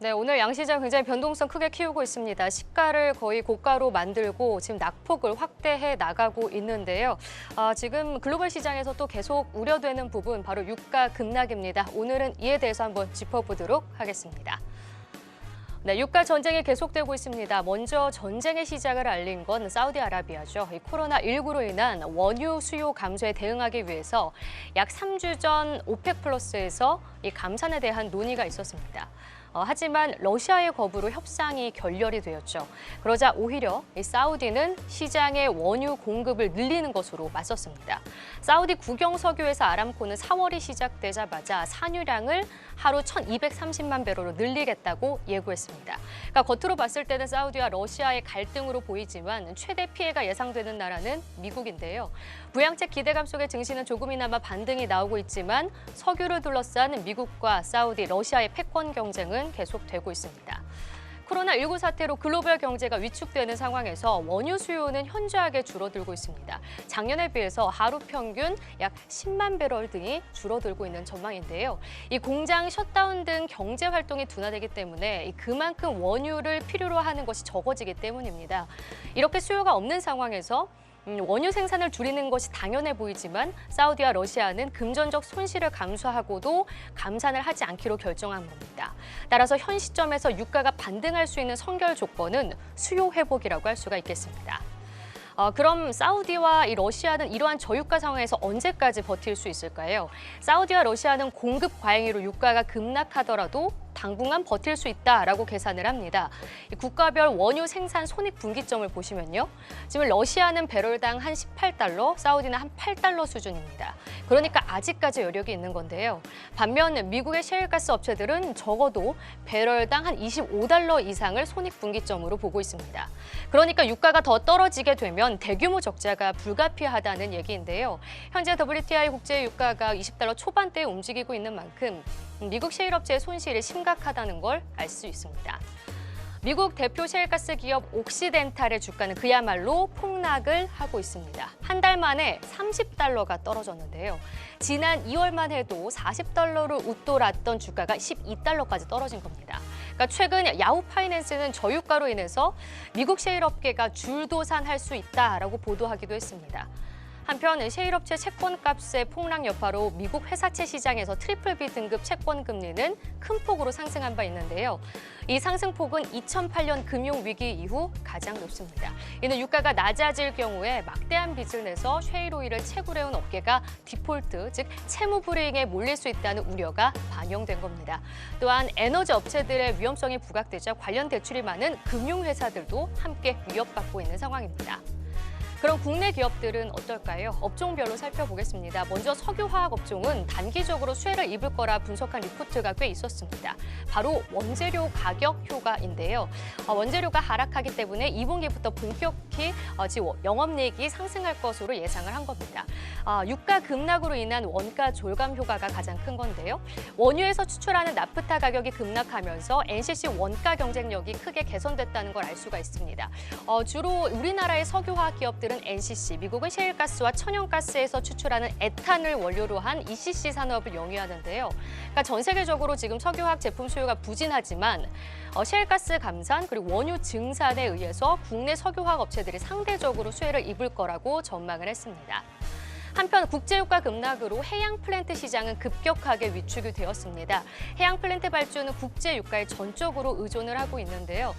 네, 오늘 양시장 굉장히 변동성 크게 키우고 있습니다. 시가를 거의 고가로 만들고 지금 낙폭을 확대해 나가고 있는데요. 지금 글로벌 시장에서 또 계속 우려되는 부분 바로 유가 급락입니다. 오늘은 이에 대해서 한번 짚어보도록 하겠습니다. 네, 유가 전쟁이 계속되고 있습니다. 먼저 전쟁의 시작을 알린 건 사우디아라비아죠. 이 코로나19로 인한 원유 수요 감소에 대응하기 위해서 약 3주 전 오펙 플러스에서 이 감산에 대한 논의가 있었습니다. 하지만 러시아의 거부로 협상이 결렬이 되었죠. 그러자 오히려 이 사우디는 시장의 원유 공급을 늘리는 것으로 맞섰습니다. 사우디 국영석유회사 아람코는 4월이 시작되자마자 산유량을 하루 1,230만 배럴로 늘리겠다고 예고했습니다. 그러니까 겉으로 봤을 때는 사우디와 러시아의 갈등으로 보이지만 최대 피해가 예상되는 나라는 미국인데요. 부양책 기대감 속에 증시는 조금이나마 반등이 나오고 있지만 석유를 둘러싼 미국과 사우디, 러시아의 패권 경쟁은 계속되고 있습니다. 코로나19 사태로 글로벌 경제가 위축되는 상황에서 원유 수요는 현저하게 줄어들고 있습니다. 작년에 비해서 하루 평균 약 10만 배럴 등이 줄어들고 있는 전망인데요. 이 공장 셧다운 등 경제 활동이 둔화되기 때문에 그만큼 원유를 필요로 하는 것이 적어지기 때문입니다. 이렇게 수요가 없는 상황에서 원유 생산을 줄이는 것이 당연해 보이지만 사우디와 러시아는 금전적 손실을 감수하고도 감산을 하지 않기로 결정한 겁니다. 따라서 현 시점에서 유가가 반등할 수 있는 선결 조건은 수요 회복이라고 할 수가 있겠습니다. 그럼 사우디와 이 러시아는 이러한 저유가 상황에서 언제까지 버틸 수 있을까요? 사우디와 러시아는 공급 과잉으로 유가가 급락하더라도 당분간 버틸 수 있다라고 계산을 합니다. 국가별 원유 생산 손익분기점을 보시면요. 지금 러시아는 배럴당 한 18달러, 사우디는 한 8달러 수준입니다. 그러니까 아직까지 여력이 있는 건데요. 반면 미국의 셰일가스 업체들은 적어도 배럴당 한 25달러 이상을 손익분기점으로 보고 있습니다. 그러니까 유가가 더 떨어지게 되면 대규모 적자가 불가피하다는 얘기인데요. 현재 WTI 국제 유가가 20달러 초반대에 움직이고 있는 만큼 미국 셰일 업체의 손실이 심각하다는 걸 알 수 있습니다. 미국 대표 셰일가스 기업 옥시덴탈의 주가는 그야말로 폭락을 하고 있습니다. 한 달 만에 30달러가 떨어졌는데요. 지난 2월만 해도 40달러를 웃돌았던 주가가 12달러까지 떨어진 겁니다. 그러니까 최근 야후 파이낸스는 저유가로 인해서 미국 셰일 업계가 줄도산할 수 있다라고 보도하기도 했습니다. 한편 셰일업체 채권값의 폭락 여파로 미국 회사채 시장에서 트리플 B 등급 채권 금리는 큰 폭으로 상승한 바 있는데요. 이 상승폭은 2008년 금융위기 이후 가장 높습니다. 이는 유가가 낮아질 경우에 막대한 빚을 내서 셰일오일을 채굴해온 업계가 디폴트, 즉 채무 불이익에 몰릴 수 있다는 우려가 반영된 겁니다. 또한 에너지 업체들의 위험성이 부각되자 관련 대출이 많은 금융회사들도 함께 위협받고 있는 상황입니다. 그럼 국내 기업들은 어떨까요? 업종별로 살펴보겠습니다. 먼저 석유화학 업종은 단기적으로 수혜를 입을 거라 분석한 리포트가 꽤 있었습니다. 바로 원재료 가격 효과인데요. 원재료가 하락하기 때문에 2분기부터 본격히 영업이익이 상승할 것으로 예상을 한 겁니다. 유가 급락으로 인한 원가 절감 효과가 가장 큰 건데요. 원유에서 추출하는 나프타 가격이 급락하면서 NCC 원가 경쟁력이 크게 개선됐다는 걸 알 수가 있습니다. 주로 우리나라의 석유화학 기업들은 NCC, 미국은 셰일가스와 천연가스에서 추출하는 에탄을 원료로 한 ECC 산업을 영위하는데요. 그러니까 전 세계적으로 지금 석유화학 제품 수요가 부진하지만 셰일가스 감산 그리고 원유 증산에 의해서 국내 석유화학 업체들이 상대적으로 수혜를 입을 거라고 전망을 했습니다. 한편 국제유가 급락으로 해양 플랜트 시장은 급격하게 위축이 되었습니다. 해양 플랜트 발주는 국제유가에 전적으로 의존을 하고 있는데요.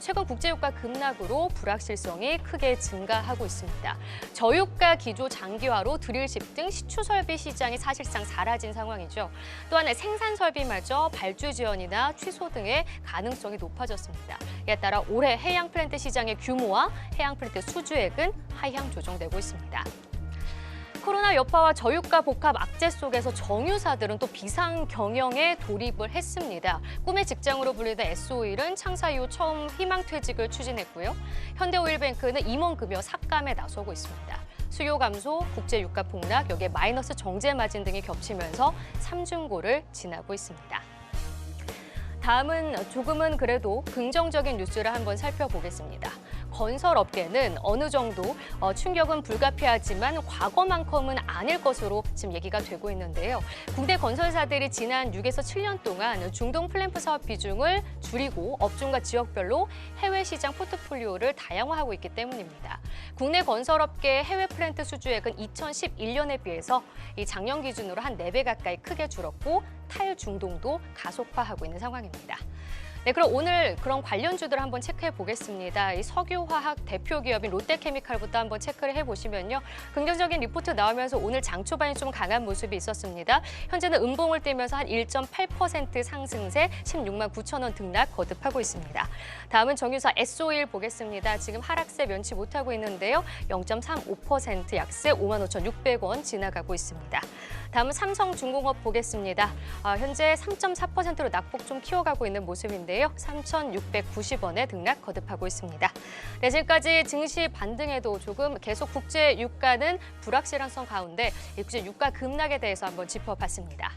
최근 국제유가 급락으로 불확실성이 크게 증가하고 있습니다. 저유가 기조 장기화로 드릴십 등 시추 설비 시장이 사실상 사라진 상황이죠. 또한 생산 설비마저 발주 지연이나 취소 등의 가능성이 높아졌습니다. 이에 따라 올해 해양 플랜트 시장의 규모와 해양 플랜트 수주액은 하향 조정되고 있습니다. 코로나 여파와 저유가 복합 악재 속에서 정유사들은 또 비상 경영에 돌입을 했습니다. 꿈의 직장으로 불리던 S오일은 창사 이후 처음 희망퇴직을 추진했고요. 현대오일뱅크는 임원급여 삭감에 나서고 있습니다. 수요 감소, 국제유가 폭락, 여기에 마이너스 정제 마진 등이 겹치면서 삼중고를 지나고 있습니다. 다음은 조금은 그래도 긍정적인 뉴스를 한번 살펴보겠습니다. 건설업계는 어느 정도 충격은 불가피하지만 과거만큼은 아닐 것으로 지금 얘기가 되고 있는데요. 국내 건설사들이 지난 6에서 7년 동안 중동 플랜프 사업 비중을 줄이고 업종과 지역별로 해외 시장 포트폴리오를 다양화하고 있기 때문입니다. 국내 건설업계 해외 플랜트 수주액은 2011년에 비해서 이 작년 기준으로 한 4배 가까이 크게 줄었고 탈중동도 가속화하고 있는 상황입니다. 네, 그럼 오늘 그런 관련주들을 한번 체크해 보겠습니다. 이 석유화학 대표 기업인 롯데케미칼부터 한번 체크를 해보시면요. 긍정적인 리포트 나오면서 오늘 장 초반에 좀 강한 모습이 있었습니다. 현재는 음봉을 떼면서 한 1.8% 상승세 16만 9천 원 등락 거듭하고 있습니다. 다음은 정유사 S-오일 보겠습니다. 지금 하락세 면치 못하고 있는데요. 0.35% 약세 5만 5,600원 지나가고 있습니다. 다음은 삼성중공업 보겠습니다. 현재 3.4%로 낙폭 좀 키워가고 있는 모습인데요. 3,690원에 등락 거듭하고 있습니다. 네, 지금까지 증시 반등에도 조금 계속 국제 유가는 불확실한 성 가운데 국제 유가 급락에 대해서 한번 짚어봤습니다.